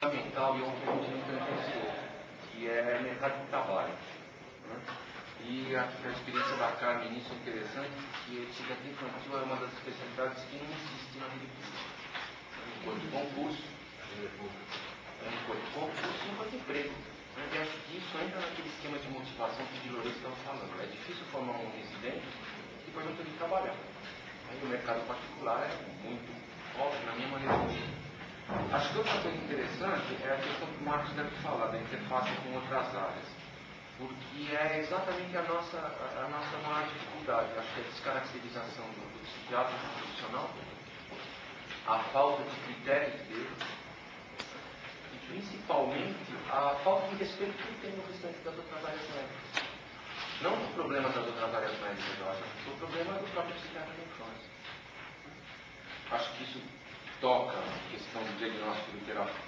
fundamental e onde a gente não pensou, que é mercado de trabalho. Né? E a experiência da Carmen nisso é interessante, que psiquiatria infantil é uma das especialidades que não existe na rede pública. Enquanto concurso, enquanto emprego. Eu acho que isso entra naquele esquema de motivação que o Di Lorenzo estava falando. É difícil formar um residente que depois não tem que trabalhar. Aí o mercado particular é muito óbvio na minha maneira de ver. Acho que outra coisa interessante é a questão que o Marcos deve falar da interface com outras áreas, porque é exatamente a nossa maior dificuldade. Acho que a descaracterização do psiquiatra profissional, a falta de critérios dele, e principalmente a falta de respeito que ele tem no restante das outras áreas médicas. Não do problema das outras áreas médicas, eu acho, do problema do próprio psiquiatra da infância. Acho que isso toca a questão do diagnóstico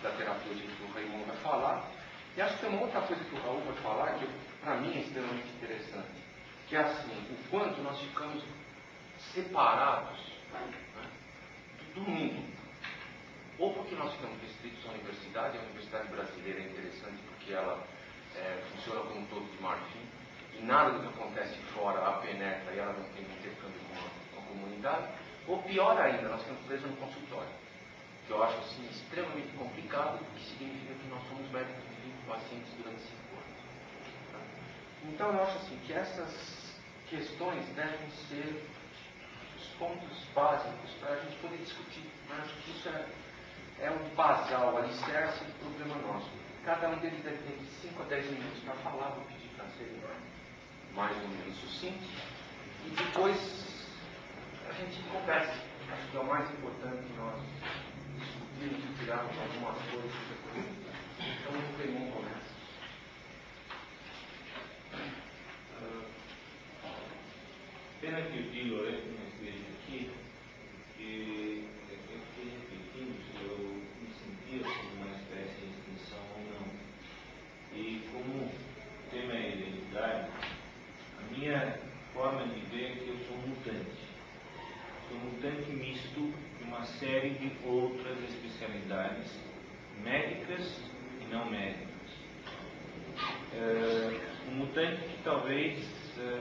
da terapêutica que o Raimundo vai falar. E acho que tem uma outra coisa que o Raul vai falar, que para mim é extremamente interessante, que é assim, o quanto nós ficamos separados, né, do mundo. Ou porque nós ficamos restritos à universidade, a universidade brasileira é interessante porque ela funciona como um todo de marfim, e nada do que acontece fora a penetra e ela não tem intercâmbio com a comunidade, ou pior ainda, nós ficamos presos no consultório, que eu acho assim, extremamente complicado, porque significa que nós somos médicos de 20 pacientes durante 5 anos. Então eu acho assim, que essas questões devem ser os pontos básicos para a gente poder discutir. Eu acho que isso é um basal, o alicerce do problema nosso. Cada um deles deve ter de 5 a 10 minutos para falar, vou pedir para serem mais ou menos sucintos, e depois a gente conversa. Acho que é o mais importante nós discutirmos e tirarmos algumas coisas depois. Então, o Raimundo começa. Pena que o Di Lorenzo não esteja aqui, porque eu fiquei refletindo se eu me sentia como uma espécie de extinção ou não. E como o tema é identidade, a minha forma de ver é que eu sou mutante. Sou mutante misto de uma série de outras especialidades médicas e não médicas. Um mutante que talvez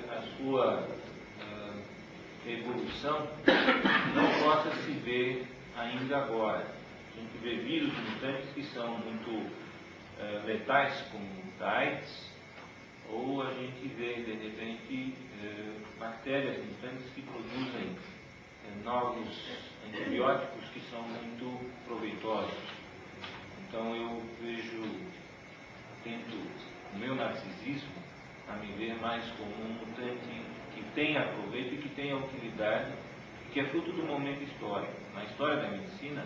a sua evolução não possa se ver ainda agora. A gente vê vírus mutantes que são muito letais, como a AIDS, ou a gente vê, de repente, bactérias mutantes que produzem novos antibióticos que são muito proveitosos. Então eu tento o meu narcisismo a me ver mais como um mutante que tenha proveito e que tenha utilidade, que é fruto do momento histórico. Na história da medicina,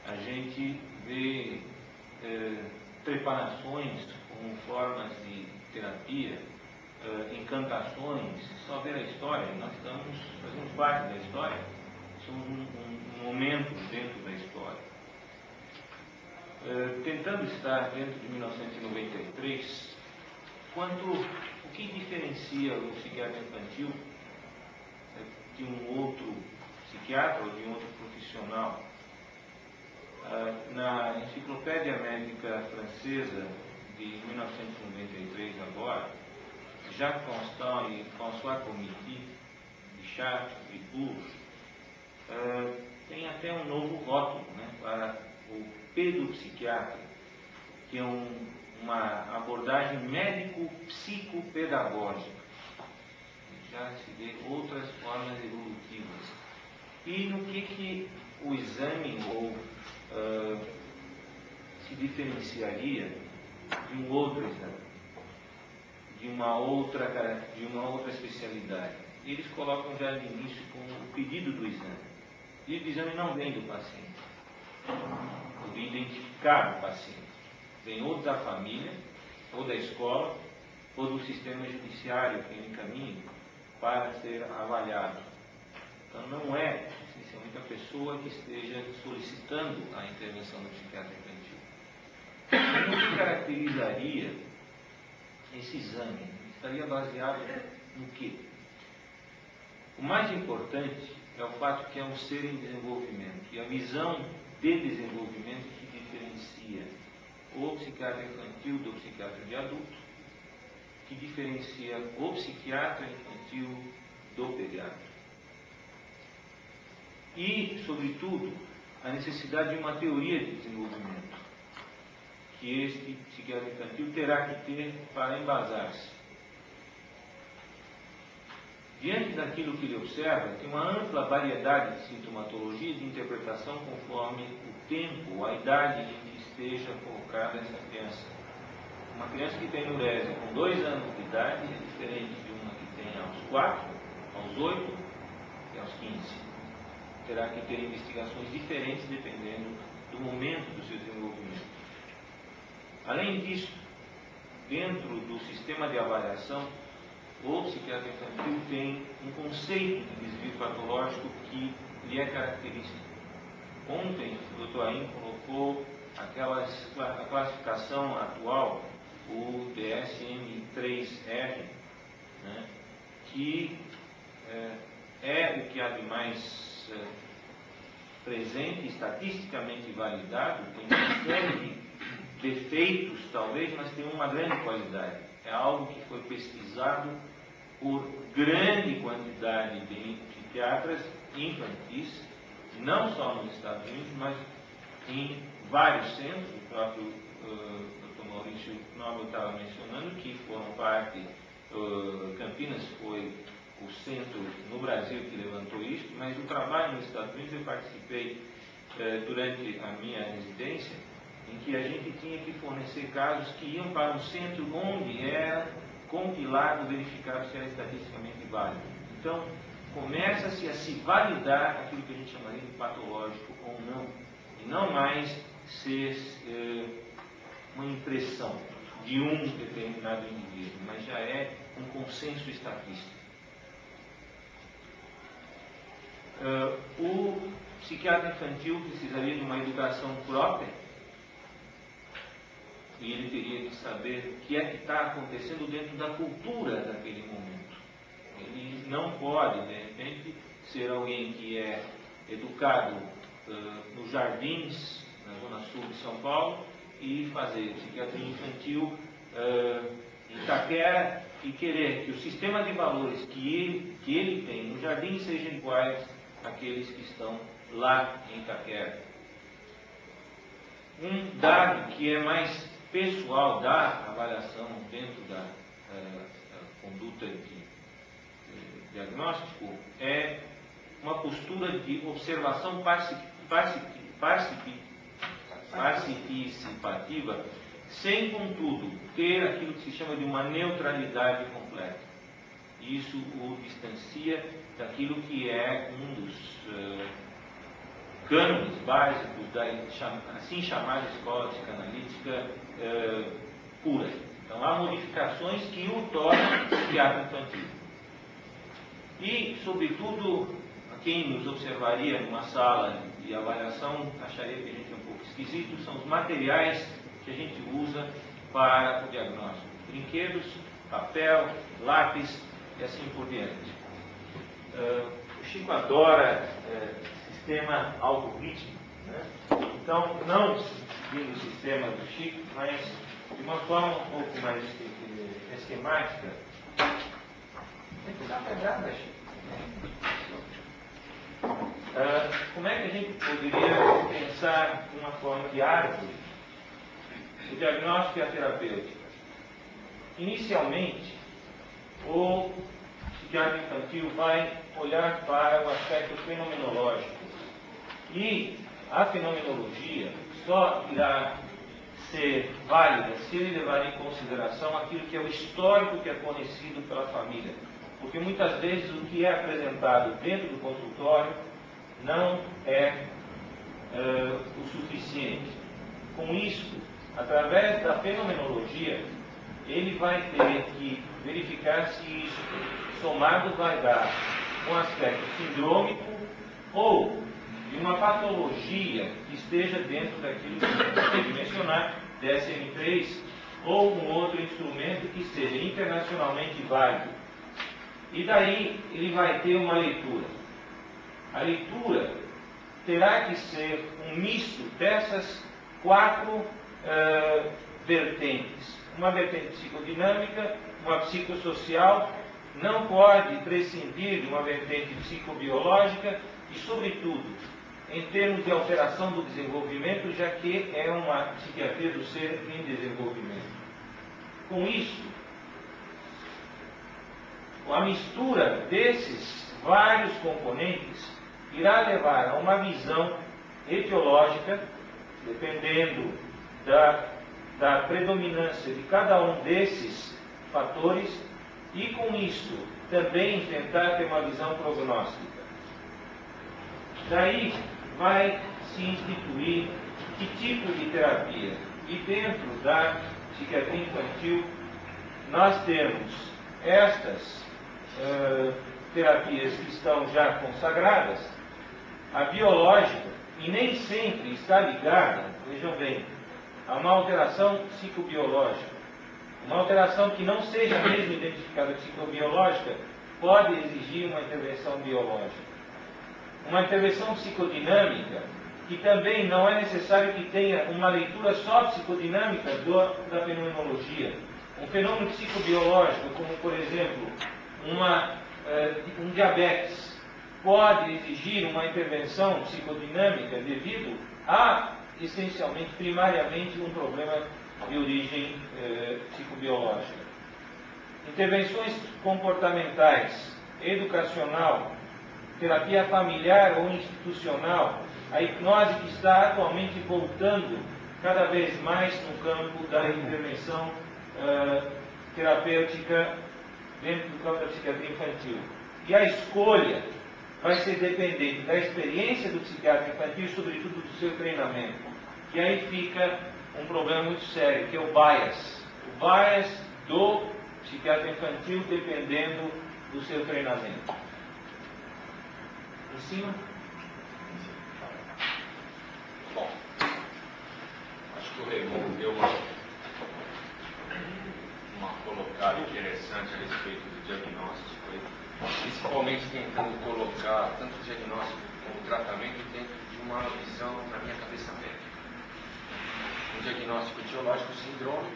a gente vê trepanações como formas de terapia, encantações, só ver a história. Nós fazemos parte da história, somos um momento dentro da história. Tentando estar dentro de 1993, o que diferencia o psiquiatra infantil de um outro psiquiatra ou de um outro profissional? Na Enciclopédia Médica Francesa de 1993 agora, Jacques Constant e François Comité, de Chartres e Bourges, tem até um novo rótulo, né, para o pedopsiquiatra, que é uma abordagem médico-psicopedagógica. Já se vê outras formas evolutivas. E no que o exame se diferenciaria de um outro exame, de uma outra especialidade? Eles colocam já de início com o pedido do exame. O pedido do exame não vem do paciente, ou de identificar o paciente. Vem ou da família, ou da escola, ou do sistema judiciário que encaminha para ser avaliado. Então não é, essencialmente, a pessoa que esteja solicitando a intervenção do psiquiatra infantil. O que caracterizaria esse exame? Estaria baseado no quê? O mais importante é o fato que é um ser em desenvolvimento, e a visão de desenvolvimento que diferencia o psiquiatra infantil do psiquiatra de adulto, que diferencia o psiquiatra infantil do pediatra. E, sobretudo, a necessidade de uma teoria de desenvolvimento, que este psiquiatra infantil terá que ter para embasar-se. Diante daquilo que ele observa, tem uma ampla variedade de sintomatologia e de interpretação conforme o tempo, a idade em que esteja colocada essa criança. Uma criança que tem uresia com 2 anos de idade é diferente de uma que tem aos 4, aos 8 e aos 15. Terá que ter investigações diferentes dependendo do momento do seu desenvolvimento. Além disso, dentro do sistema de avaliação, o psiquiatra infantil tem um conceito de desvio patológico que lhe é característico. Ontem, o Dr. Aim colocou a classificação atual, o DSM-3R, né, que é o que há de mais presente, estatisticamente validado, tem uma série de defeitos, talvez, mas tem uma grande qualidade. É algo que foi pesquisado por grande quantidade de psiquiatras infantis, não só nos Estados Unidos, mas em vários centros. O próprio Dr. Maurício Nobel estava mencionando que foram parte, Campinas foi o centro no Brasil que levantou isso, mas o trabalho nos Estados Unidos eu participei durante a minha residência, em que a gente tinha que fornecer casos que iam para um centro onde era compilado, verificado se era estatisticamente válido. Então, começa-se a se validar aquilo que a gente chamaria de patológico ou não, e não mais ser uma impressão de um determinado indivíduo, mas já é um consenso estatístico. O psiquiatra infantil precisaria de uma educação própria, e ele teria que saber o que é que está acontecendo dentro da cultura daquele momento. Ele não pode, de repente, ser alguém que é educado nos jardins, na zona sul de São Paulo, e fazer psiquiatria infantil em Itaquera e querer que o sistema de valores que ele tem no jardim sejam iguais àqueles que estão lá em Itaquera. Um dado que é mais pessoal da avaliação dentro da conduta de diagnóstico é uma postura de observação participativa, sem, contudo, ter aquilo que se chama de uma neutralidade completa. Isso o distancia daquilo que é um dos cânones básicos da assim chamada escola psicanalítica pura. Então, há modificações que o tornam psiquiatra infantil. E, sobretudo, quem nos observaria numa sala de avaliação acharia que a gente é um pouco esquisito, são os materiais que a gente usa para o diagnóstico. Brinquedos, papel, lápis e assim por diante. O Chico adora sistema algorítmico, né? Então, não seguindo o sistema do Chico, mas de uma forma um pouco mais esquemática. Tem que dar pedrada, Chico. Como é que a gente poderia pensar uma forma de árvore o diagnóstico e a terapêutica? Inicialmente, o psiquiatra infantil vai olhar para o aspecto fenomenológico. E a fenomenologia só irá ser válida se ele levar em consideração aquilo que é o histórico que é fornecido pela família. Porque muitas vezes o que é apresentado dentro do consultório não é o suficiente. Com isso, através da fenomenologia, ele vai ter que verificar se isso somado vai dar um aspecto sindrômico ou de uma patologia que esteja dentro daquilo que eu acabei de mencionar, DSM-3, ou um outro instrumento que seja internacionalmente válido. E daí ele vai ter uma leitura. A leitura terá que ser um misto dessas 4 vertentes. Uma vertente psicodinâmica, uma psicossocial, não pode prescindir de uma vertente psicobiológica e, sobretudo, em termos de alteração do desenvolvimento, já que é uma psiquiatria do ser em desenvolvimento. Com isso, a mistura desses vários componentes irá levar a uma visão etiológica, dependendo da predominância de cada um desses fatores, e com isso também tentar ter uma visão prognóstica. Daí vai se instituir que tipo de terapia. E dentro da psiquiatria infantil, nós temos estas terapias que estão já consagradas. A biológica, e nem sempre está ligada, vejam bem, a uma alteração psicobiológica. Uma alteração que não seja mesmo identificada psicobiológica pode exigir uma intervenção biológica. Uma intervenção psicodinâmica, que também não é necessário que tenha uma leitura só psicodinâmica da fenomenologia. Um fenômeno psicobiológico, como por exemplo um diabetes, pode exigir uma intervenção psicodinâmica devido a, essencialmente, primariamente, um problema de origem psicobiológica. Intervenções comportamentais, educacional, terapia familiar ou institucional, a hipnose que está atualmente voltando cada vez mais no campo da intervenção terapêutica dentro do campo da psiquiatria infantil. E a escolha vai ser dependente da experiência do psiquiatra infantil e, sobretudo, do seu treinamento. E aí fica um problema muito sério, que é o bias. O bias do psiquiatra infantil dependendo do seu treinamento. Em cima? Bom, acho que o Raimundo deu uma colocada interessante a respeito do diagnóstico, principalmente tentando colocar tanto o diagnóstico como o tratamento dentro de uma visão, na minha cabeça, médica. Um diagnóstico etiológico síndrome,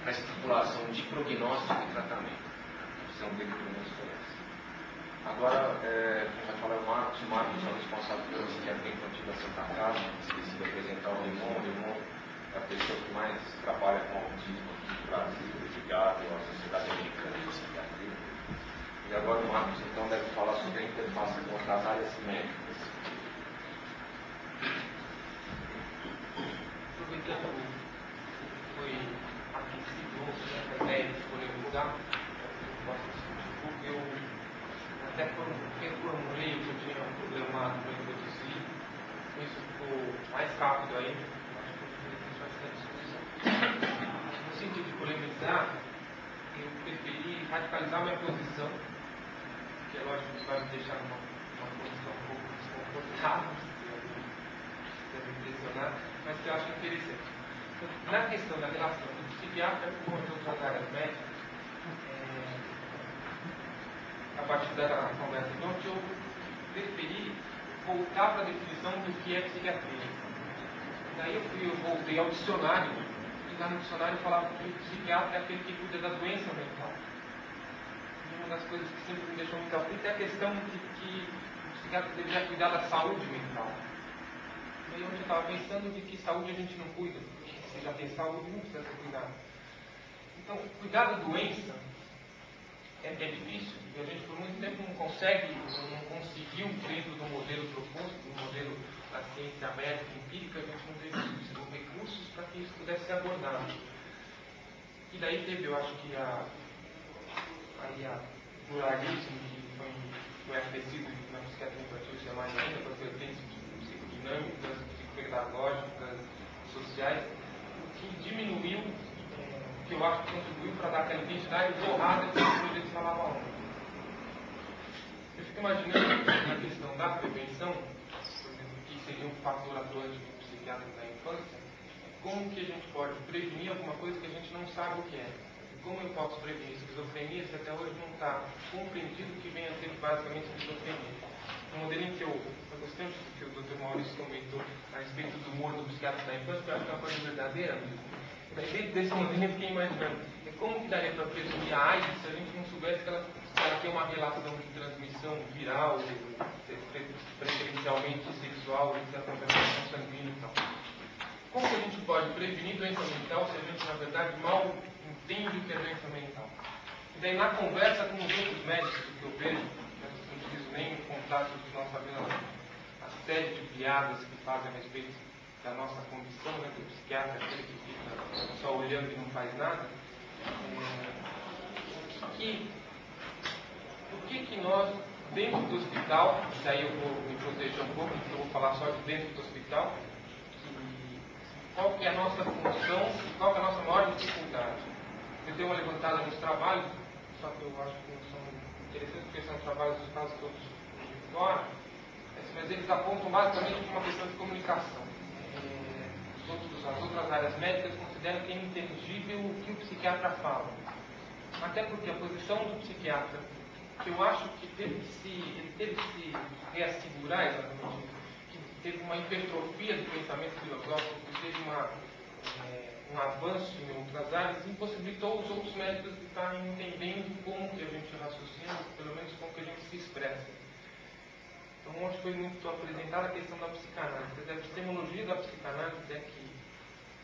a estipulação de prognóstico e tratamento. A visão dele pelo menos foi essa. Agora, quem vai falar é o Marcos. O Marcos é o responsável pela psiquiatria infantil da Santa Casa. Esqueci de apresentar o Raymond. O Raymond é a pessoa que mais trabalha com autismo aqui no Brasil, ligado à Sociedade Americana de Psiquiatria. E agora o Marcos, então, deve falar sobre a interface com as áreas médicas. Aproveitando que foi aquecido a ideia de polemizar, eu posso discutir um pouco. Eu até reformulei o que eu tinha problemado para introduzir, com isso ficou mais rápido ainda. Acho que eu vai ser a discussão. No sentido de polemizar, eu preferi radicalizar minha posição, que é lógico que vai me deixar numa posição um pouco desconfortável, se deve impressionar, mas que eu acho interessante. Então, na questão da relação do psiquiatra com as outras áreas médicas, a partir da conversa de ontem, eu preferi voltar para a definição do que é psiquiatria. Daí eu voltei ao dicionário, e lá no dicionário falava que o psiquiatra é aquele que cuida da doença mental. E uma das coisas que sempre me deixou muito aflito é a questão de que o psiquiatra deveria cuidar da saúde mental. Daí ontem eu estava pensando de que saúde a gente não cuida, porque se já tem saúde, não precisa ser cuidado. Então, cuidar da doença é difícil, e a gente por muito tempo não conseguiu, dentro do modelo proposto, do modelo da ciência médica empírica, a gente não teve recursos para que isso pudesse ser abordado. E daí teve, eu acho que a pluralismo que foi aquecido na psiquiatria infantil, isso é mais ainda, com as vertentes psicodinâmicas, psicopedagógicas, sociais, que diminuiu, que eu acho que contribuiu para dar aquela identidade borrada que o projeto falava ontem. Eu fico imaginando na questão da prevenção, por exemplo, que seria um fator atuante do psiquiatra da infância, como que a gente pode prevenir alguma coisa que a gente não sabe o que é? E como eu posso prevenir esquizofrenia se até hoje não está compreendido o que vem a ser basicamente esquizofrenia? No modelo em que eu gostei do que o Dr. Maurício comentou a respeito do humor do psiquiatra da infância, que eu acho que é uma coisa verdadeira mesmo. Daí, dentro desse momento, eu fiquei imaginando, como que daria para prevenir a AIDS se a gente não soubesse que ela tem uma relação de transmissão viral, preferencialmente sexual, etc., transmissão sanguínea e tal. Como que a gente pode prevenir doença mental se a gente, na verdade, mal entende o que é doença mental? E daí, na conversa com os outros médicos que eu vejo, eu não preciso nem contar de nós sabemos a série de piadas que fazem a respeito da nossa condição, né, do psiquiatra, aquele que fica só olhando e não faz nada. Por que nós, dentro do hospital, daí eu vou me proteger um pouco, porque eu vou falar só de dentro do hospital, qual que é a nossa função, qual que é a nossa maior dificuldade? Eu dei uma levantada nos trabalhos, só que eu acho que não são interessantes, porque são trabalhos dos casos todos de fora, mas eles apontam basicamente uma questão de comunicação. As outras áreas médicas consideram que é intangível o que o psiquiatra fala. Até porque a posição do psiquiatra, que eu acho que ele teve que se reassegurar exatamente, que teve uma hipertrofia do pensamento filosófico, que teve um avanço em outras áreas, impossibilitou os outros médicos de estarem entendendo como que a gente raciocina, pelo menos como que a gente se expressa. Então, ontem foi muito apresentada a questão da psicanálise. A epistemologia da psicanálise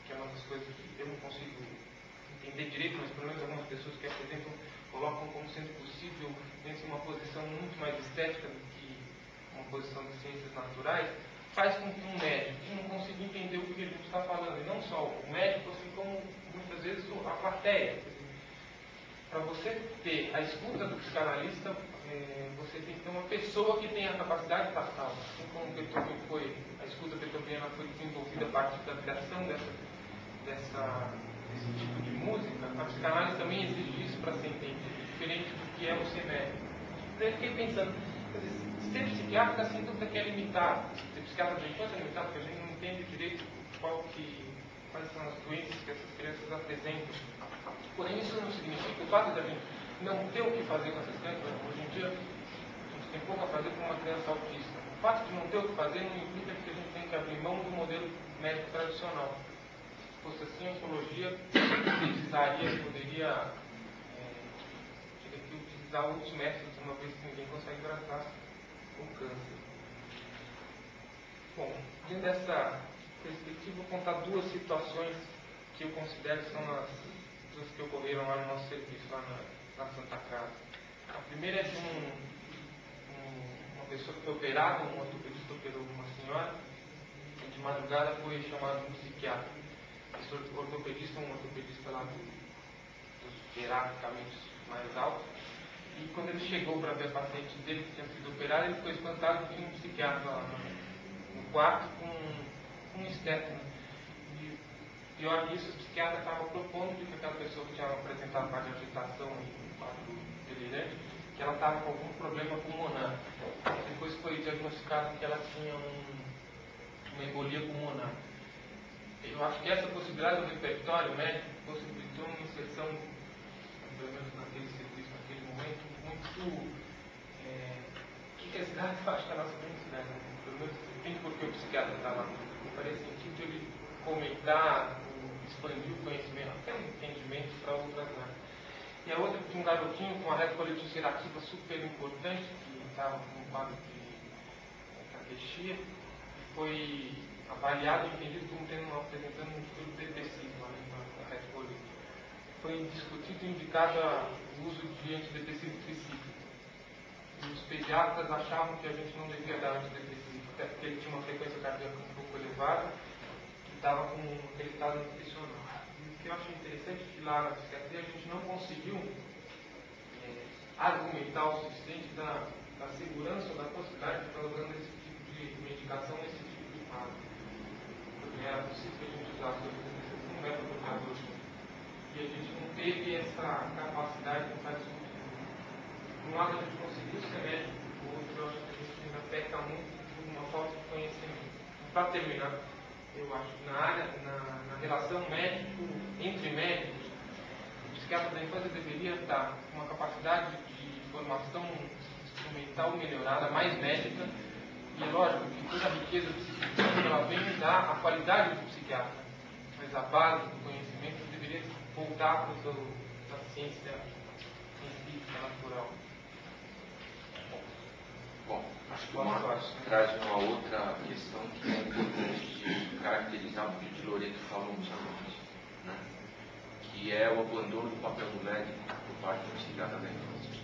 que é uma das coisas que eu não consigo entender direito, mas pelo menos algumas pessoas que apresentam colocam como sendo possível dentro de uma posição muito mais estética do que uma posição de ciências naturais, faz com que um médico que não consiga entender o que a gente está falando, e não só o médico, assim como muitas vezes a plateia. Para você ter a escuta do psicanalista, você tem que ter uma pessoa que tenha a capacidade para tal. Assim como a escuta beethoveniana foi desenvolvida a partir da criação desse tipo de música, a psicanálise também exige isso para ser entendido, diferente do que é o ser médico. Então eu fiquei pensando, ser psiquiatra sem dúvida que é limitado. Ser psiquiatra da infância é limitado, porque a gente não entende direito quais são as doenças que essas crianças apresentam. Porém, isso não significa o fato de a gente não ter o que fazer com essas crianças. Hoje em dia, a gente tem pouco a fazer com uma criança autista. O fato de não ter o que fazer não implica que a gente tem que abrir mão do modelo médico tradicional. Se fosse assim, a oncologia poderia utilizar outros métodos, uma vez que ninguém consegue tratar o câncer. Bom, dentro dessa perspectiva, vou contar duas situações que eu considero que são as duas que ocorreram lá no nosso serviço, lá na Santa Casa. A primeira é de uma pessoa que foi operada, um ortopedista operou uma senhora, e de madrugada foi chamado um psiquiatra. Esse ortopedista é um ortopedista lá dos hierarquicamente mais altos, e quando ele chegou para ver a paciente dele que tinha sido operada, ele ficou espantado que tinha um psiquiatra lá no quarto com um estético. E pior que isso, o psiquiatra estava propondo que aquela pessoa que tinha apresentado parte de agitação e quadro delirante, que ela estava com algum problema pulmonar. Depois foi diagnosticado que ela tinha uma embolia pulmonar. Eu acho que essa possibilidade do repertório médico possibilitou uma inserção, pelo menos naquele serviço, naquele momento, muito que resgata, eu acho que a nossa identidade, pelo menos tem porque o psiquiatra está lá. Não faria sentido ele comentar, expandir o conhecimento, até o entendimento para outras áreas. E a outra tinha um garotinho com uma retrocolite ulcerativa super importante, que estava com um quadro de caquexia, e foi avaliado e entendido como apresentando um distúrbio depressivo além da retrocolite. Foi discutido e indicado o uso de antidepressivo tricíclico. E os pediatras achavam que a gente não devia dar antidepressivo, até porque ele tinha uma frequência cardíaca um pouco elevada e estava com aquele estado nutricional. E o que eu achei interessante é que lá na psiquiatria a gente não conseguiu argumentar o suficiente da segurança ou da possibilidade de estar usando esse tipo de medicação nesse tipo de quadro. Porque era possível que a gente usasse o antidepressivo como método terapêutico. E a gente não teve essa capacidade de fazer isso. De um lado a gente conseguiu ser médico, do outro eu acho que a gente ainda peca muito por uma falta de conhecimento. Para terminar, eu acho que na relação entre médicos, o psiquiatra da infância deveria estar com uma capacidade de formação instrumental melhorada, mais médica, e é lógico que toda a riqueza psiquiátrica ela vem aumentar a qualidade do psiquiatra, mas a base do conhecimento deveria voltar para a ciência científica natural. Bom, acho que o Marcos traz uma outra questão que é importante de caracterizar o que o Loreto falou antes, né? Que é o abandono do papel do médico por parte do psiquiatra da infância.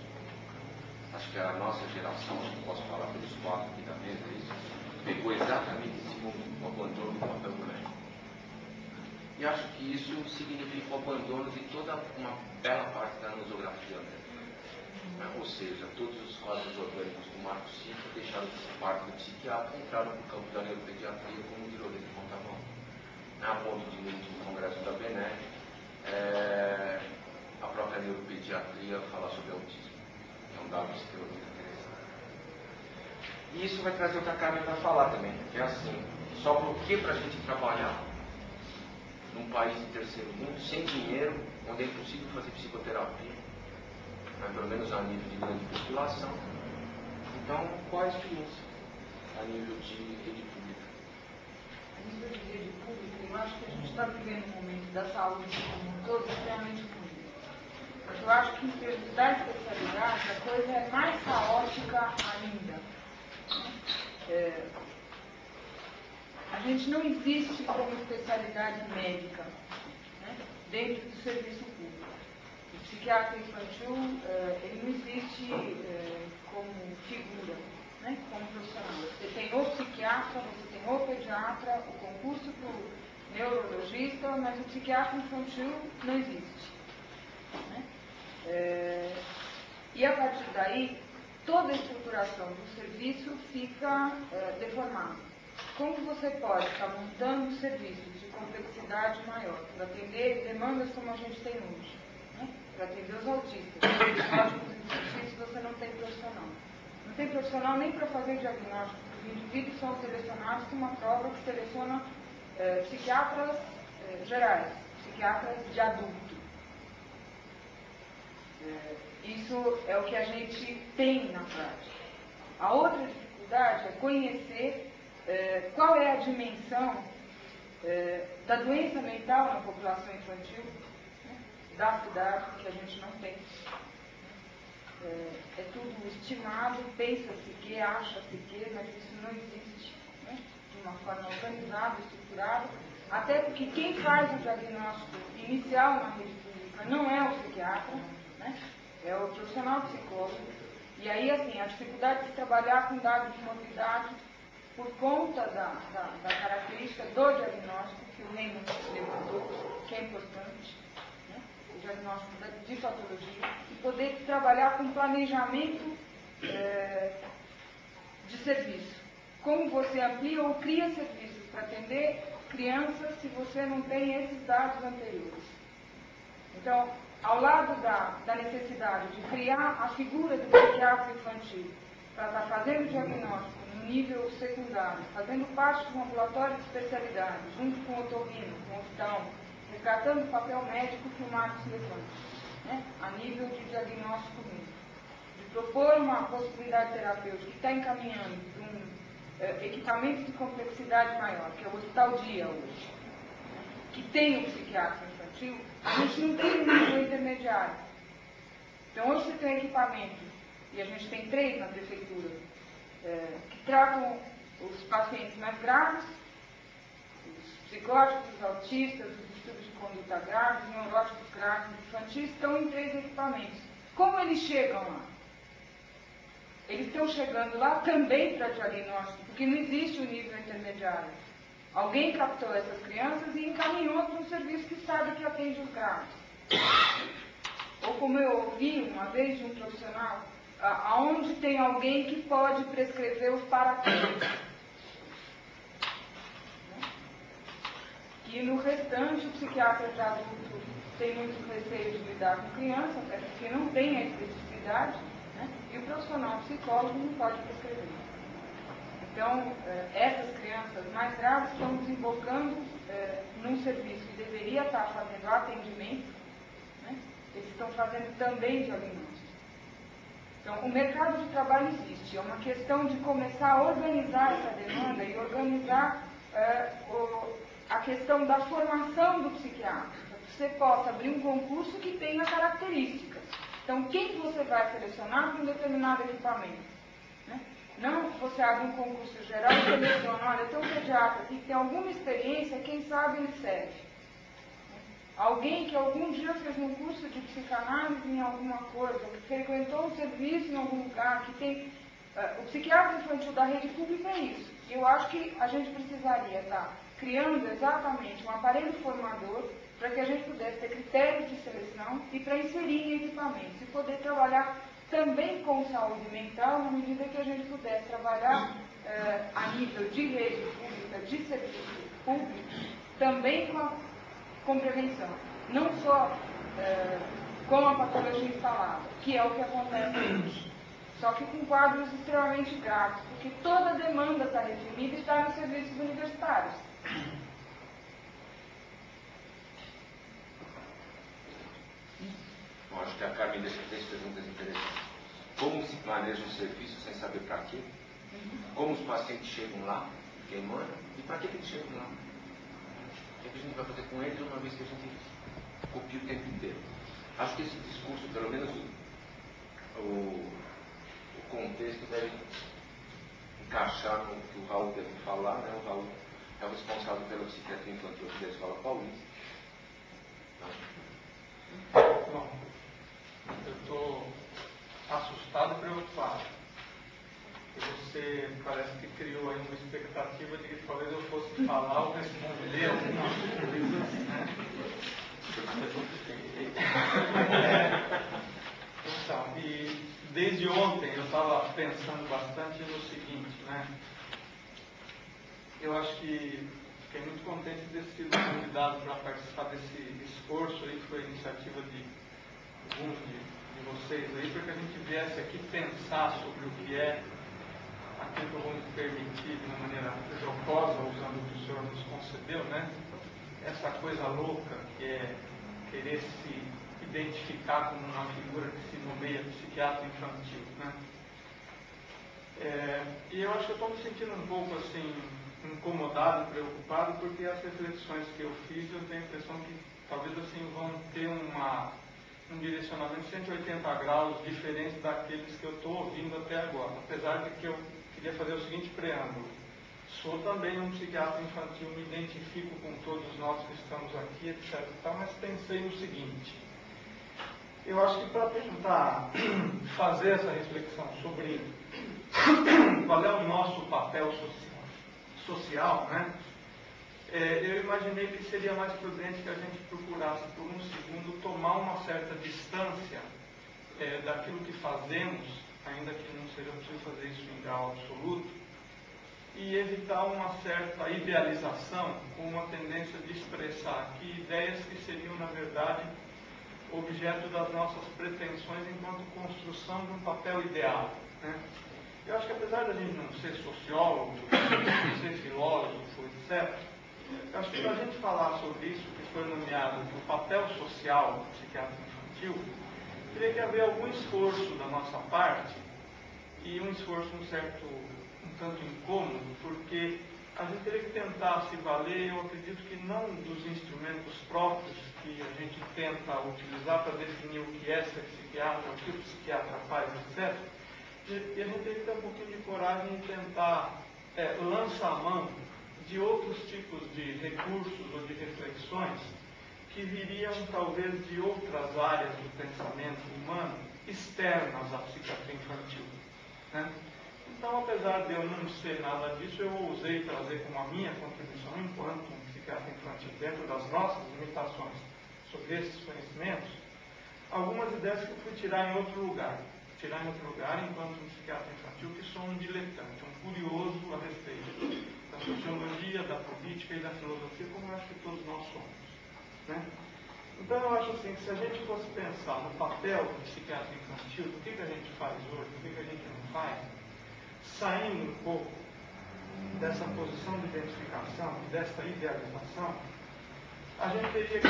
Acho que a nossa geração, acho que posso falar pelos quatro aqui da mesa, pegou exatamente esse momento, o abandono do papel do médico. E acho que isso significa o abandono de toda uma bela parte da nosografia médica. Ou seja, todos os quadros orgânicos do Marco Cinco deixaram de ser parte do psiquiatra e entraram no campo da neuropediatria, como o Loreto contava. A ponto de, no último congresso da BNEC, a própria neuropediatria falar sobre autismo. É um dado extremamente interessante. E isso vai trazer o que a Carmen vai falar também, que é assim, sobra o que para a gente trabalhar num país de terceiro mundo, sem dinheiro, onde é impossível fazer psicoterapia, mas pelo menos a nível de grande população. Então, qual a experiência a nível de rede pública? A nível de rede pública, eu acho que a gente está vivendo um momento da saúde como um todo extremamente ruim. Mas eu acho que em termos da especialidade, a coisa é mais caótica ainda. A gente não existe como especialidade médica, né, dentro do serviço público. O psiquiatra infantil, ele não existe como figura, né, como profissional. Você tem o psiquiatra, você tem o pediatra, o concurso para o neurologista, mas o psiquiatra infantil não existe. Né? E a partir daí, toda a estruturação do serviço fica deformada. Como você pode estar montando serviços de complexidade maior para atender demandas como a gente tem hoje, né? Para atender os autistas, diagnósticos infantis, você não tem profissional. Não tem profissional nem para fazer diagnóstico. Os indivíduos são selecionados com uma prova que seleciona psiquiatras gerais, psiquiatras de adulto. Isso é o que a gente tem na prática. A outra dificuldade é conhecer qual é a dimensão da doença mental na população infantil, né, da cidade, que a gente não tem. É tudo estimado, pensa-se que, acha-se que, mas isso não existe, né, de uma forma organizada, estruturada, até porque quem faz o diagnóstico inicial na rede pública não é o psiquiatra, né, é o profissional psicólogo. E aí, assim, a dificuldade de trabalhar com dados de morbidade por conta da característica do diagnóstico que o Raymond levantou, que é importante, né? O diagnóstico de patologia, e poder trabalhar com planejamento de serviço. Como você amplia ou cria serviços para atender crianças se você não tem esses dados anteriores. Então, ao lado da necessidade de criar a figura do psiquiatra infantil para estar fazendo diagnóstico no nível secundário, fazendo parte de um ambulatório de especialidade, junto com o otorrino, com o oftalmo, resgatando o papel médico que o Marcos levanta, né, a nível de diagnóstico mesmo, de propor uma possibilidade terapêutica que está encaminhando para um equipamento de complexidade maior, que é o Hospital Dia hoje, né, que tem o psiquiatra infantil, a gente não tem um nível intermediário. Então hoje você tem equipamento, e a gente tem 3 na prefeitura, que tratam os pacientes mais graves, os psicóticos, os autistas, os distúrbios de conduta graves, os neuróticos graves, os infantis, estão em 3 equipamentos. Como eles chegam lá? Eles estão chegando lá também para diagnóstico, porque não existe o nível intermediário. Alguém captou essas crianças e encaminhou para um serviço que sabe que atende os graves. Ou como eu ouvi uma vez de um profissional, aonde tem alguém que pode prescrever os paraquedas. E no restante, o psiquiatra de adulto tem muito receio de lidar com criança, até porque não tem a especificidade, né? E o profissional psicólogo não pode prescrever. Então, essas crianças mais graves estão desembocando num serviço que deveria estar fazendo atendimento, né? Eles estão fazendo também diagnóstico. Então, o mercado de trabalho existe, é uma questão de começar a organizar essa demanda e organizar questão da formação do psiquiatra. Você possa abrir um concurso que tenha características. Então, quem você vai selecionar para um determinado equipamento? Né? Não você abre um concurso geral e seleciona, olha, tem um pediatra aqui que tem alguma experiência, quem sabe ele serve. Alguém que algum dia fez um curso de psicanálise em alguma coisa, que frequentou um serviço em algum lugar, que tem... o psiquiatra infantil da rede pública é isso. E eu acho que a gente precisaria estar criando exatamente um aparelho formador para que a gente pudesse ter critérios de seleção e para inserir em equipamentos. E poder trabalhar também com saúde mental, na medida que a gente pudesse trabalhar a nível de rede pública, de serviço público, também com prevenção. Não só com a patologia instalada, que é o que acontece hoje. Só que com quadros extremamente graves, porque toda a demanda está reprimida e está nos serviços universitários. Eu acho que a Carmen deixa 3 perguntas interessantes. Como se planeja um serviço sem saber para quê? Como os pacientes chegam lá, quem manda, e para que eles chegam lá? O que a gente vai fazer com eles uma vez que a gente copia o tempo inteiro? Acho que esse discurso, pelo menos o contexto, deve encaixar no que o Raul deve falar, né? O Raul é o responsável pela psiquiatria infantil aqui da Escola Paulista. Bom, eu estou assustado e preocupado. Porque você parece que criou aí uma expectativa de que talvez eu fosse falar ou responder algumas coisas, né? Então, e desde ontem eu estava pensando bastante no seguinte, né? Eu acho que fiquei muito contente de ter sido convidado para participar desse esforço aí, que foi a iniciativa de alguns de vocês aí, para que a gente viesse aqui pensar sobre o que é aquilo que eu vou me permitir de uma maneira jocosa, usando o que o senhor nos concedeu, né? Essa coisa louca que é querer se identificar como uma figura que se nomeia psiquiatra infantil, né? E eu acho que eu estou me sentindo um pouco assim, incomodado, preocupado, porque as reflexões que eu fiz, eu tenho a impressão que talvez assim vão ter um direcionamento 180 graus diferente daqueles que eu estou ouvindo até agora. Apesar de que eu queria fazer o seguinte preâmbulo. Sou também um psiquiatra infantil, me identifico com todos nós que estamos aqui, etc. Mas pensei no seguinte. Eu acho que para tentar fazer essa reflexão sobre qual é o nosso papel social, né? Eu imaginei que seria mais prudente que a gente procurasse, por um segundo, tomar uma certa distância daquilo que fazemos, ainda que não seja possível fazer isso em grau absoluto, e evitar uma certa idealização com uma tendência de expressar aqui ideias que seriam, na verdade, objeto das nossas pretensões enquanto construção de um papel ideal, né? Eu acho que apesar de a gente não ser sociólogo, não ser filósofo, etc., eu acho que para a gente falar sobre isso, que foi nomeado o papel social do psiquiatra infantil, teria que haver algum esforço da nossa parte, e um esforço um tanto incômodo, porque a gente teria que tentar se valer, eu acredito que não dos instrumentos próprios que a gente tenta utilizar para definir o que é ser psiquiatra, o que o psiquiatra faz, etc., e a gente teria que ter um pouquinho de coragem em tentar lançar a mão de outros tipos de recursos ou de reflexões que viriam talvez de outras áreas do pensamento humano externas à psiquiatria infantil, né? Então, apesar de eu não ser nada disso, eu ousei trazer como a minha contribuição enquanto um psiquiatra infantil, dentro das nossas limitações sobre esses conhecimentos, algumas ideias que eu fui tirar em outro lugar. Enquanto um psiquiatra infantil que sou um diletante, um curioso a respeito da sociologia, da política e da filosofia, como eu acho que todos nós somos, né? Então eu acho assim, que se a gente fosse pensar no papel do psiquiatra infantil, do que a gente faz hoje, do que a gente não faz, saindo um pouco dessa posição de identificação, dessa idealização, a gente teria que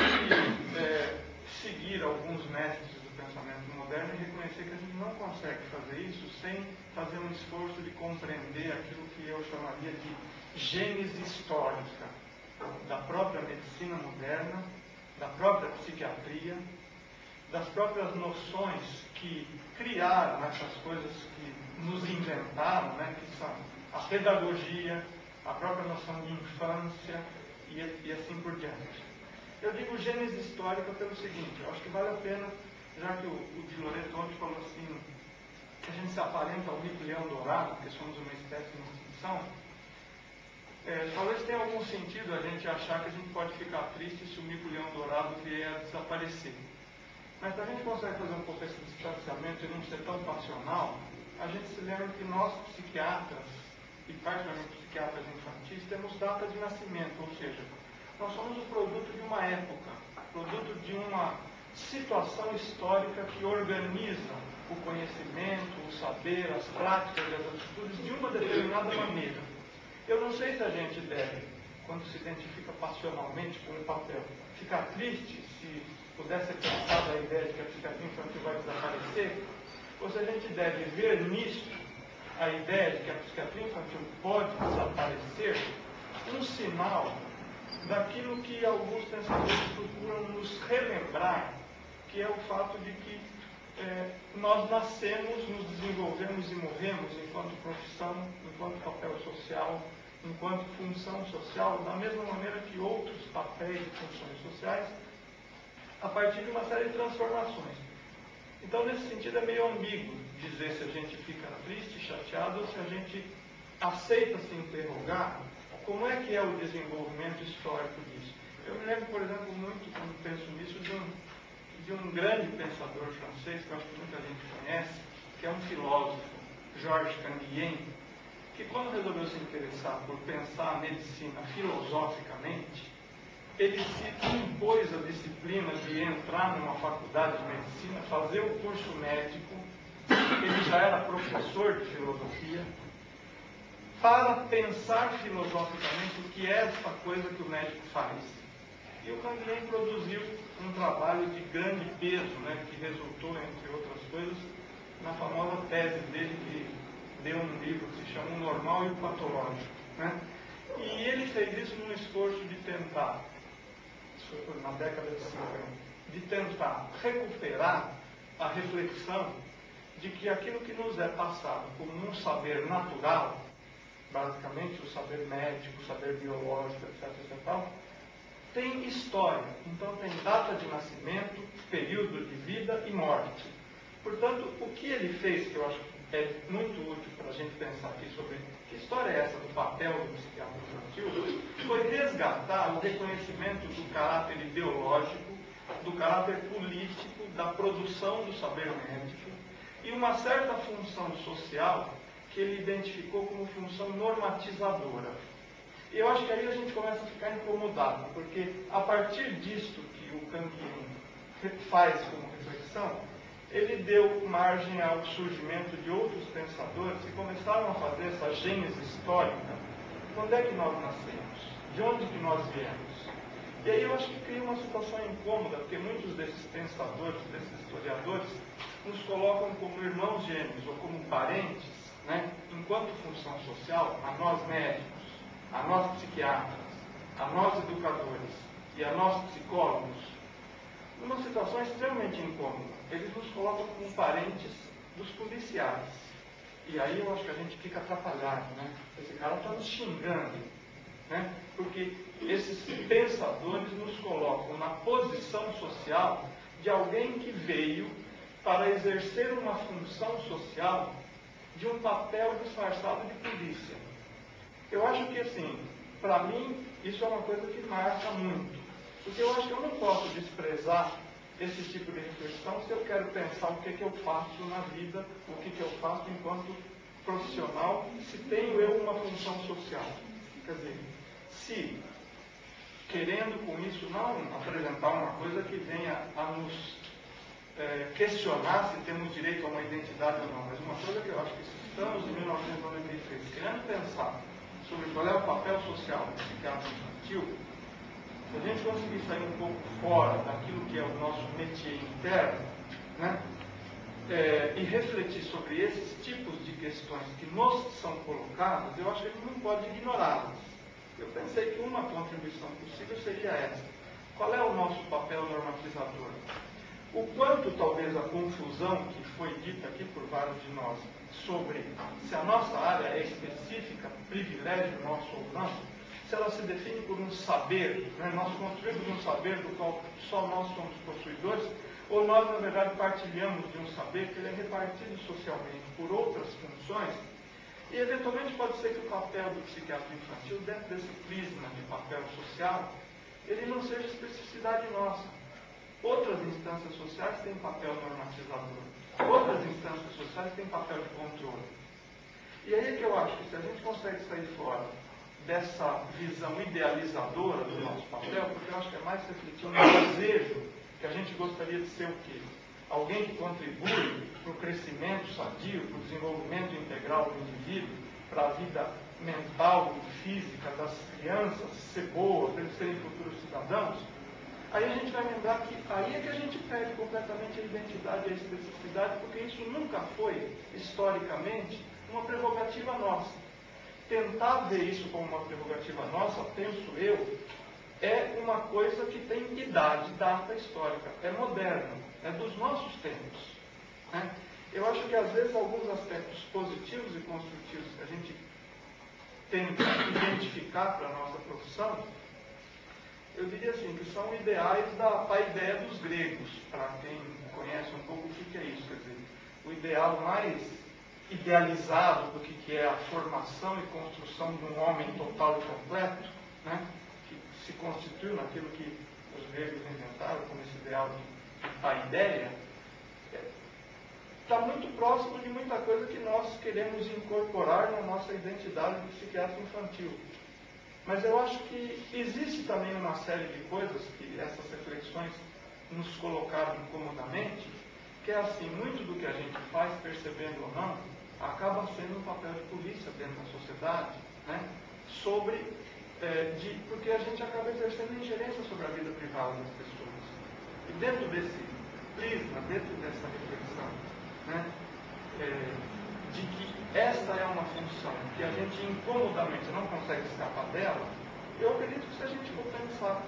seguir alguns mestres do pensamento moderno e reconhecer que a gente não consegue fazer isso sem fazer um esforço de compreender aquilo que eu chamaria de gênese histórica da própria da própria psiquiatria, das próprias noções que criaram essas coisas que nos inventaram, né, que são a pedagogia, a própria noção de infância e assim por diante. Eu digo gênese histórica pelo seguinte, eu acho que vale a pena, já que o Di Loreto ontem falou assim, que a gente se aparenta ao mito-leão dourado, porque somos uma espécie em extinção, talvez tenha algum sentido a gente achar que a gente pode ficar triste se o mico-leão dourado vier a desaparecer. Mas se a gente consegue fazer um pouco esse distanciamento e não ser tão passional, a gente se lembra que nós, psiquiatras, e particularmente psiquiatras infantis, temos data de nascimento, ou seja, nós somos o produto de uma época, produto de uma situação histórica que organiza o conhecimento, o saber, as práticas e as atitudes de uma determinada maneira. Eu não sei se a gente deve, quando se identifica passionalmente com um papel, ficar triste se pudesse pensar da ideia de que a psiquiatria infantil vai desaparecer, ou se a gente deve ver nisso a ideia de que a psiquiatria infantil pode desaparecer, um sinal daquilo que alguns pensadores procuram nos relembrar, que é o fato de que nós nascemos, nos desenvolvemos e morremos enquanto profissão, enquanto papel social, enquanto função social, da mesma maneira que outros papéis e funções sociais, a partir de uma série de transformações. Então, nesse sentido, é meio ambíguo dizer se a gente fica triste, chateado, ou se a gente aceita se interrogar como é que é o desenvolvimento histórico disso. Eu me lembro, por exemplo, muito, quando penso nisso, de um grande pensador francês, que eu acho que muita gente conhece, que é um filósofo, Georges Canguilhem, que quando resolveu se interessar por pensar a medicina filosoficamente, ele se impôs a disciplina de entrar numa faculdade de medicina, fazer o curso médico, ele já era professor de filosofia, para pensar filosoficamente o que é essa coisa que o médico faz. E o Canguilhem produziu um trabalho de grande peso, né, que resultou, entre outras coisas, na famosa tese dele, que deu um livro que se chama O Normal e o Patológico. Né? E ele fez isso num esforço de tentar, isso foi na década de 50, de tentar recuperar a reflexão de que aquilo que nos é passado como um saber natural, basicamente o saber médico, o saber biológico, etc., tem história. Então tem data de nascimento, período de vida e morte. Portanto, o que ele fez, que eu acho que é muito útil para a gente pensar aqui sobre que história é essa do papel do psiquiatra infantil, foi resgatar o reconhecimento do caráter ideológico, do caráter político, da produção do saber médico e uma certa função social que ele identificou como função normatizadora. E eu acho que aí a gente começa a ficar incomodado, porque a partir disto que o Canguilhem faz como reflexão, ele deu margem ao surgimento de outros pensadores que começaram a fazer essa gênese histórica. Quando é que nós nascemos? De onde que nós viemos? E aí eu acho que cria uma situação incômoda, porque muitos desses pensadores, desses historiadores, nos colocam como irmãos gêmeos ou como parentes, né, enquanto função social, a nós médicos, a nós psiquiatras, a nós educadores e a nós psicólogos, numa situação extremamente incômoda. Eles nos colocam como parentes dos policiais. E aí eu acho que a gente fica atrapalhado, né? Esse cara está nos xingando, né? Porque esses pensadores nos colocam na posição social de alguém que veio para exercer uma função social de um papel disfarçado de polícia. Eu acho que, assim, para mim, isso é uma coisa que marca muito. Porque eu acho que eu não posso desprezar esse tipo de reflexão se eu quero pensar o que eu faço na vida, o que eu faço enquanto profissional, se tenho eu uma função social. Quer dizer, se, querendo com isso, não apresentar uma coisa que venha a nos questionar se temos direito a uma identidade ou não, mas uma coisa que eu acho que se estamos em 1993 querendo pensar sobre qual é o papel social do psiquiatra infantil, se a gente conseguir sair um pouco fora daquilo que é o nosso métier interno, né, e refletir sobre esses tipos de questões que nos são colocadas, eu acho que a gente não pode ignorá-las. Eu pensei que uma contribuição possível seria essa. qual é o nosso papel normatizador? O quanto talvez a confusão que foi dita aqui por vários de nós sobre se a nossa área é específica, privilégio nosso ou não, se ela se define por um saber, né? Nós construímos um saber do qual só nós somos possuidores, ou nós, na verdade, partilhamos de um saber que ele é repartido socialmente por outras funções, e eventualmente pode ser que o papel do psiquiatra infantil, dentro desse prisma de papel social, ele não seja especificidade nossa. Outras instâncias sociais têm papel normatizador, outras instâncias sociais têm papel de controle. E aí é que eu acho que se a gente consegue sair fora dessa visão idealizadora do nosso papel, porque eu acho que é mais refletir um desejo que a gente gostaria de ser o quê? Alguém que contribui para o crescimento sadio, para o desenvolvimento integral do indivíduo, para a vida mental e física das crianças ser boa, para eles serem futuros cidadãos. Aí a gente vai lembrar que aí é que a gente perde completamente a identidade e a especificidade, porque isso nunca foi, historicamente, uma prerrogativa nossa. Tentar ver isso como uma prerrogativa nossa, penso eu, é uma coisa que tem idade, data histórica, é moderno, é dos nossos tempos. Né? Eu acho que às vezes alguns aspectos positivos e construtivos que a gente tenta identificar para a nossa profissão, eu diria assim, que são ideais da ideia dos gregos, para quem conhece um pouco o que é isso, quer dizer, o ideal mais idealizado do que é a formação e construção de um homem total e completo, né, que se constitui naquilo que os gregos inventaram como esse ideal de paideia, está muito próximo de muita coisa que nós queremos incorporar na nossa identidade de psiquiatra infantil. Mas eu acho que existe também uma série de coisas que essas reflexões nos colocaram incomodamente, que é assim, muito do que a gente faz, percebendo ou não, acaba sendo um papel de polícia dentro da sociedade, né? Porque a gente acaba exercendo ingerência sobre a vida privada das pessoas. E dentro desse prisma, dentro dessa reflexão, né, de que esta é uma função que a gente incomodamente não consegue escapar dela, eu acredito que se a gente for pensar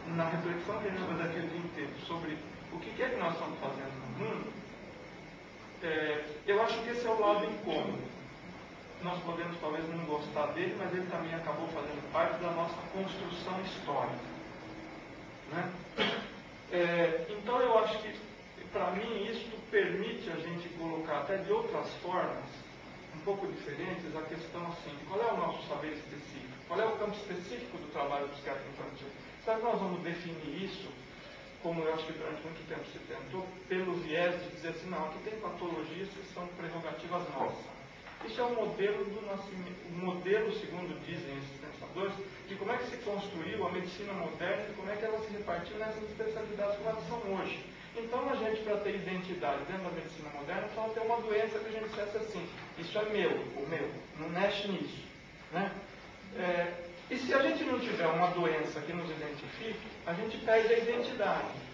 na reflexão que a gente vai daquele dia inteiro sobre o que é que nós estamos fazendo no mundo, eu acho que esse é o lado incômodo. Nós podemos talvez não gostar dele, mas ele também acabou fazendo parte da nossa construção histórica. Né? Então eu acho que, para mim, isso permite a gente colocar até de outras formas, um pouco diferentes, a questão assim, qual é o nosso saber específico? Qual é o campo específico do trabalho do psiquiatra infantil? Será que nós vamos definir isso, como eu acho que durante muito tempo se tentou, pelo viés de dizer assim, não, aqui tem patologias que são prerrogativas nossas. Isso é um modelo do nascimento, um modelo, segundo dizem esses pensadores, de como é que se construiu a medicina moderna e como é que ela se repartiu nessas especialidades que elas são hoje. Então a gente, para ter identidade dentro da medicina moderna, precisa ter uma doença que a gente dissesse assim, isso é meu, o meu, não mexe nisso. Né? E se a gente não tiver uma doença que nos identifique, a gente perde a identidade.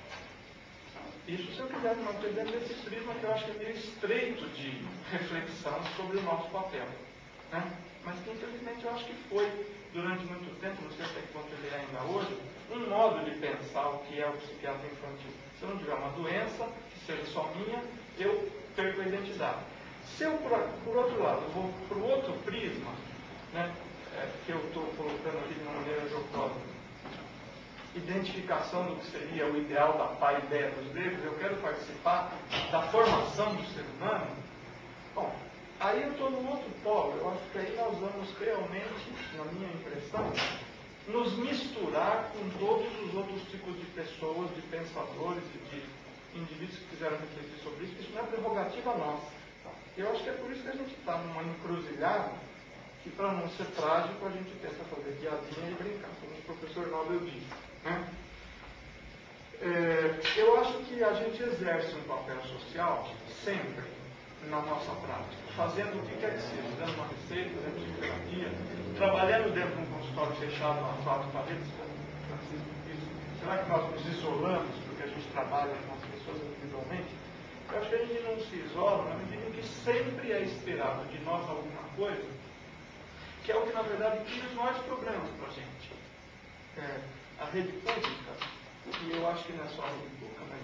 Isso se eu quiser manter dentro desse prisma que eu acho que é meio estreito de reflexão sobre o nosso papel. Né? Mas que infelizmente eu acho que foi, durante muito tempo, não sei até quanto ele é ainda hoje, um modo de pensar o que é o psiquiatra infantil. Se eu não tiver uma doença, que seja só minha, eu perco a identidade. Se eu, por outro lado, vou para o outro prisma, né, que eu estou colocando aqui de uma maneira jocosa, identificação do que seria o ideal da paideia dos gregos, eu quero participar da formação do ser humano, bom, aí eu estou no outro polo. Eu acho que aí nós vamos realmente, na minha impressão, nos misturar com todos os outros tipos de pessoas, de pensadores e de indivíduos que quiseram refletir sobre isso. Isso não é prerrogativa nossa. Eu acho que é por isso que a gente está numa encruzilhada que, para não ser trágico, a gente tenta fazer piadinha e brincar, como o professor Nobel disse. Né? Eu acho que a gente exerce um papel social sempre na nossa prática, fazendo o que quer que seja, dando uma receita, dando uma terapia, trabalhando dentro de um consultório fechado a 4 paredes. Será que nós nos isolamos porque a gente trabalha com as pessoas individualmente? Eu acho que a gente não se isola na medida em que sempre é esperado de nós alguma coisa, que é o que na verdade cria os maiores problemas para a gente. A rede pública, e eu acho que não é só a boca, mas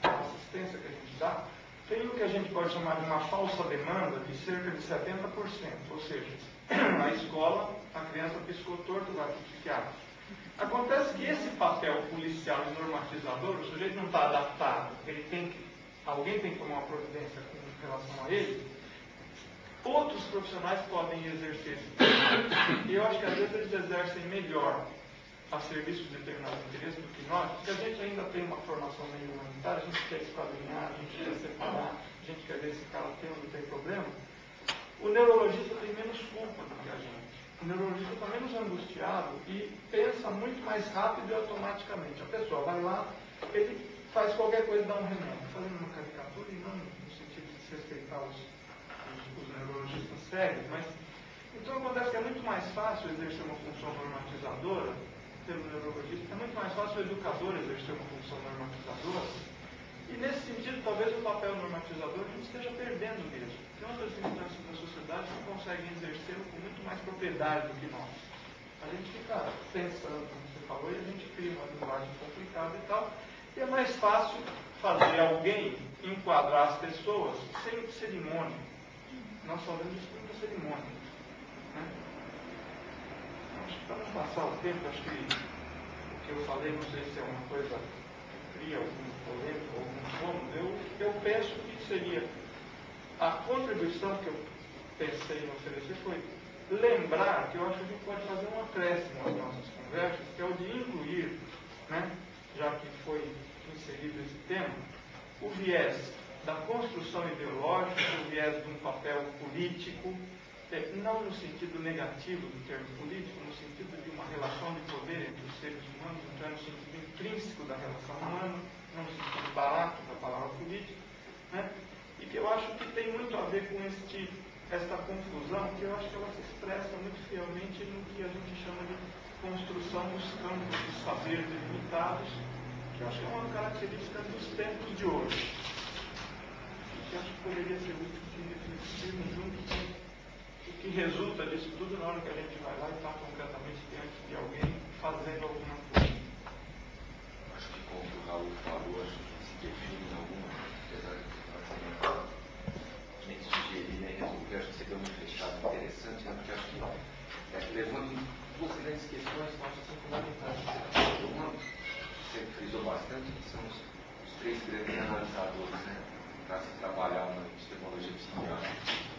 a assistência que a gente dá, tem o que a gente pode chamar de uma falsa demanda de cerca de 70%, ou seja, a escola, a criança piscou torto, vai para o psiquiatra. Acontece que esse papel policial e normatizador, o sujeito não está adaptado, alguém tem que tomar uma providência com relação a ele, outros profissionais podem exercer esse papel. E eu acho que às vezes eles exercem melhor a serviço de determinados interesses do que nós, porque a gente ainda tem uma formação meio humanitária, a gente quer esquadrinhar, a gente quer separar, a gente quer ver se o cara tem ou não tem problema. O neurologista tem menos culpa do que a gente. O neurologista está menos angustiado e pensa muito mais rápido e automaticamente. A pessoa vai lá, ele faz qualquer coisa e dá um remédio, fazendo uma caricatura e não no sentido de respeitar os neurologistas sérios, mas então acontece que é muito mais fácil exercer uma função normatizadora pelo neurologista, é muito mais fácil o educador exercer uma função normatizadora, e nesse sentido talvez o papel normatizador a gente esteja perdendo mesmo. Tem outras instâncias da sociedade que conseguem exercê-lo com muito mais propriedade do que nós. A gente fica pensando, como você falou, e a gente cria uma linguagem complicada e tal, e é mais fácil fazer alguém enquadrar as pessoas sem cerimônia. Nós falamos isso com muita cerimônia. Né? Acho que para não passar o tempo, acho que o que eu falei, não sei se é uma coisa que cria algum polêmico ou algum cômodo, eu penso que seria a contribuição que eu pensei em oferecer foi lembrar que eu acho que a gente pode fazer um acréscimo às nossas conversas, que é o de incluir, né, já que foi inserido esse tema, o viés da construção ideológica, o viés de um papel político, não no sentido negativo do termo político, no sentido de uma relação de poder entre os seres humanos, então é no sentido intrínseco da relação humana, não no sentido barato da palavra política, né? E que eu acho que tem muito a ver com esta confusão, que eu acho que ela se expressa muito fielmente no que a gente chama de construção dos campos de saber delimitados, que eu acho que é uma característica dos tempos de hoje. Que eu acho que poderia ser útil de refletirmos juntos o que resulta disso tudo na hora que a gente vai lá e está concretamente diante de alguém fazendo alguma coisa. Acho que como o Raul falou, acho que se define em alguma, apesar de nem sugerir, nem resolver, acho que você deu um fechado interessante, né? Porque acho que levando em duas grandes questões que eu acho que são fundamentais. Você frisou bastante, que são os três grandes analisadores, né? Para se trabalhar uma epistemologia psiquiátrica.